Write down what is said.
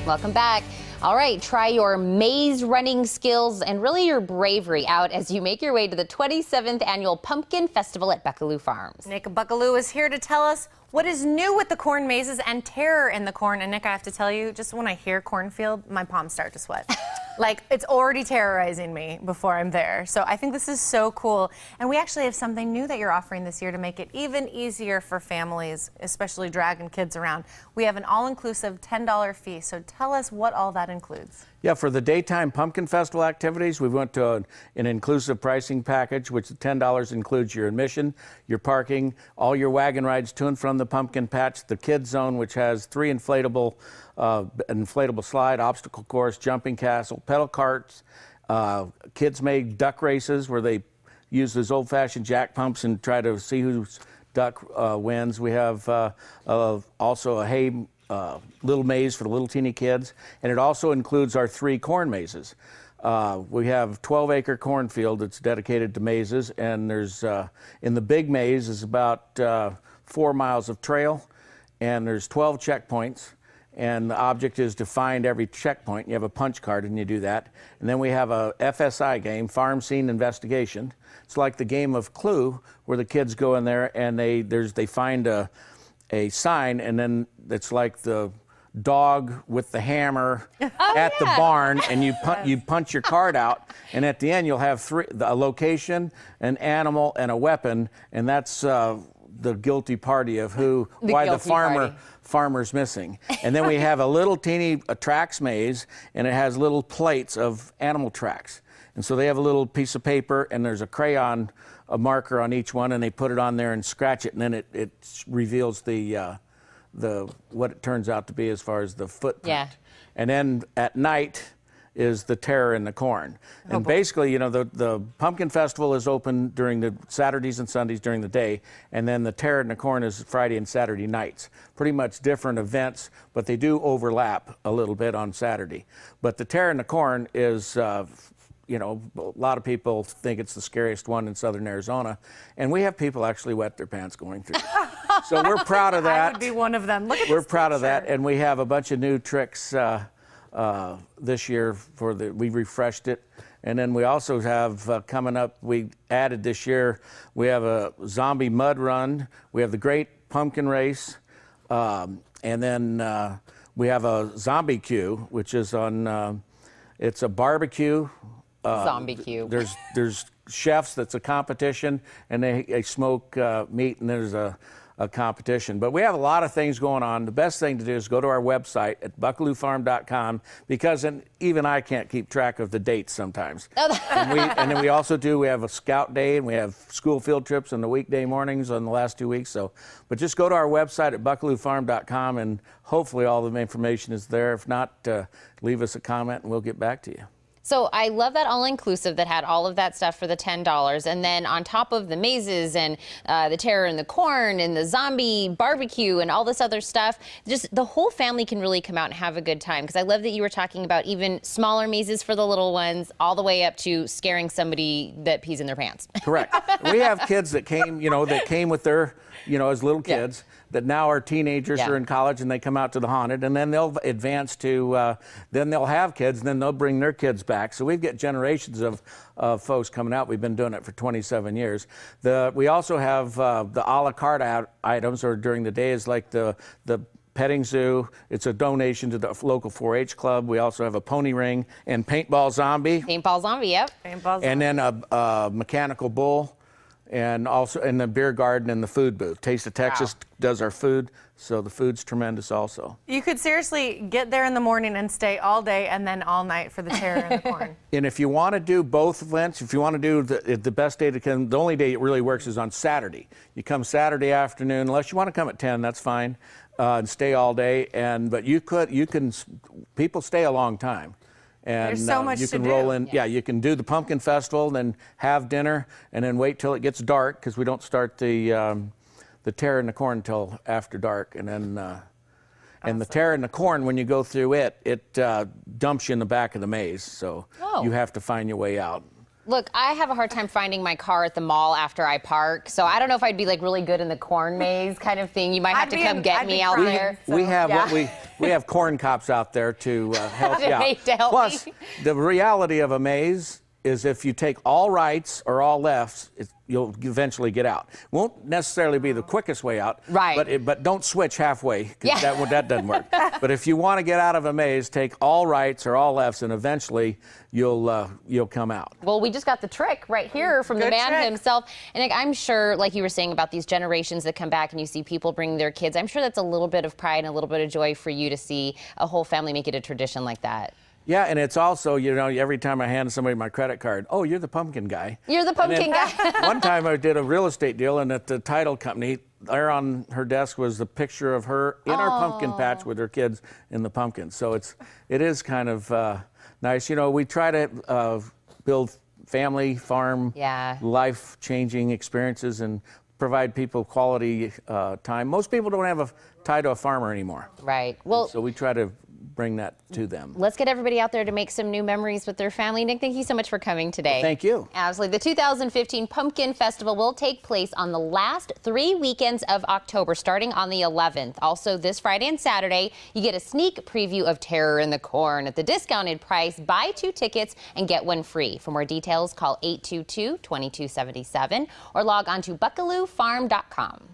Welcome back. All right, try your maze running skills and really your bravery out as you make your way to the 27th Annual Pumpkin Festival at Buckaloo Farms. Nick Buckaloo is here to tell us what is new with the corn mazes and terror in the corn. And Nick, I have to tell you, just when I hear cornfield, my palms start to sweat. Like, it's already terrorizing me before I'm there. So I think this is so cool. And we actually have something new that you're offering this year to make it even easier for families, especially dragging kids around. We have an all-inclusive $10 fee. So tell us what all that includes. Yeah, for the daytime Pumpkin Festival activities, we went to an inclusive pricing package, which the $10 includes your admission, your parking, all your wagon rides to and from the pumpkin patch, the kids zone, which has 3 inflatable slide, obstacle course, jumping castle, pedal carts, kids made duck races where they use those old-fashioned jack pumps and try to see whose duck wins. We have also a hay little maze for the little teeny kids, and it also includes our 3 corn mazes. We have 12-acre cornfield that's dedicated to mazes, and there's in the big maze is about 4 miles of trail, and there's 12 checkpoints, and the object is to find every checkpoint. You have a punch card and you do that, and then we have a FSI game, Farm Scene Investigation. It's like the game of Clue, where the kids go in there and they find a sign, and then it's like the dog with the hammer at the barn, and you punch your card out, and at the end you'll have a location, an animal, and a weapon, and that's the guilty party of why the farmer's missing. And then we have a little teeny tracks maze, and it has little plates of animal tracks. And so they have a little piece of paper, and there's a marker on each one, and they put it on there and scratch it, and then it reveals what it turns out to be as far as the footprint. Yeah. And then at night is the terror in the corn. And basically, you know, the Pumpkin Festival is open during the Saturdays and Sundays during the day, and then the terror in the corn is Friday and Saturday nights. Pretty much different events, but they do overlap a little bit on Saturday. But the terror in the corn is you know, a lot of people think it's the scariest one in southern Arizona, and we have people actually wet their pants going through it. So we're proud of that. I would be one of them. Look at We're proud of that, and we have a bunch of new tricks this year we refreshed it. And then we also have coming up, we added this year, we have a zombie mud run, we have the Great Pumpkin Race, and then we have a zombie queue, which is on, it's a barbecue. Zombie queue. There's chefs, that's a competition, and they smoke meat, and there's a competition. But we have a lot of things going on. The best thing to do is go to our website at buckaloofarm.com, because even I can't keep track of the dates sometimes. And then we also we have a scout day, and we have school field trips on the weekday mornings on the last 2 weeks. But just go to our website at buckaloofarm.com, and hopefully all the information is there. If not, leave us a comment and we'll get back to you. So I love that all-inclusive that had all of that stuff for the $10. And then on top of the mazes and the terror in the corn and the zombie barbecue and all this other stuff, just the whole family can really come out and have a good time. Because I love that you were talking about even smaller mazes for the little ones, all the way up to scaring somebody that pees in their pants. Correct. We have kids that came, with their, as little kids. Yeah. That now are teenagers or in college, and they come out to the haunted, and then they'll advance to, then they'll have kids, and then they'll bring their kids back. So we've got generations of folks coming out. We've been doing it for 27 years. We also have the a la carte items, or during the day is like the petting zoo. It's a donation to the local 4-H club. We also have a pony ring and paintball zombie. Paintball zombie, yep. Paintball zombie. And then a mechanical bull. And also in the beer garden and the food booth. Taste of Texas does our food, so the food's tremendous also. You could seriously get there in the morning and stay all day and then all night for the terror in the corn. And if you want to do both events, if you want to do the best day to come, the only day it really works is on Saturday. You come Saturday afternoon, unless you want to come at 10, that's fine, and stay all day. But people stay a long time. And there's so much you can to roll do. in. Yeah, you can do the Pumpkin Festival, then have dinner, and then wait till it gets dark, because we don't start the terror in the corn until after dark. And then and the terror in the corn, when you go through it dumps you in the back of the maze, so you have to find your way out. Look, I have a hard time finding my car at the mall after I park, so I don't know if I'd be like really good in the corn maze kind of thing. You might have to come get me out there. We have we have corn cops out there to help you out. To help Plus, me. the reality of a maze is if you take all rights or all lefts, you'll eventually get out. Won't necessarily be the quickest way out, right? But don't switch halfway, 'cause Yeah. that doesn't work. But if you want to get out of a maze, take all rights or all lefts, and eventually you'll come out. Well, we just got the trick right here from the Good man trick. himself. And like, I'm sure, like you were saying about these generations that come back and you see people bring their kids, I'm sure that's a little bit of pride and a little bit of joy for you to see a whole family make it a tradition like that. Yeah, and it's also, every time I hand somebody my credit card, oh, you're the pumpkin guy. You're the pumpkin guy. One time I did a real estate deal, and at the title company, there on her desk was the picture of her in our pumpkin patch with her kids in the pumpkin. So it is kind of nice. We try to build family, farm, life-changing experiences and provide people quality time. Most people don't have a tie to a farmer anymore. Right. Well, so we try to bring that to them. Let's get everybody out there to make some new memories with their family. Nick, thank you so much for coming today. Well, thank you. Absolutely. The 2015 Pumpkin Festival will take place on the last 3 weekends of October, starting on the 11th. Also, this Friday and Saturday, you get a sneak preview of Terror in the Corn at the discounted price. Buy 2 tickets and get 1 free. For more details, call 822-2277 or log on to buckaloofarm.com.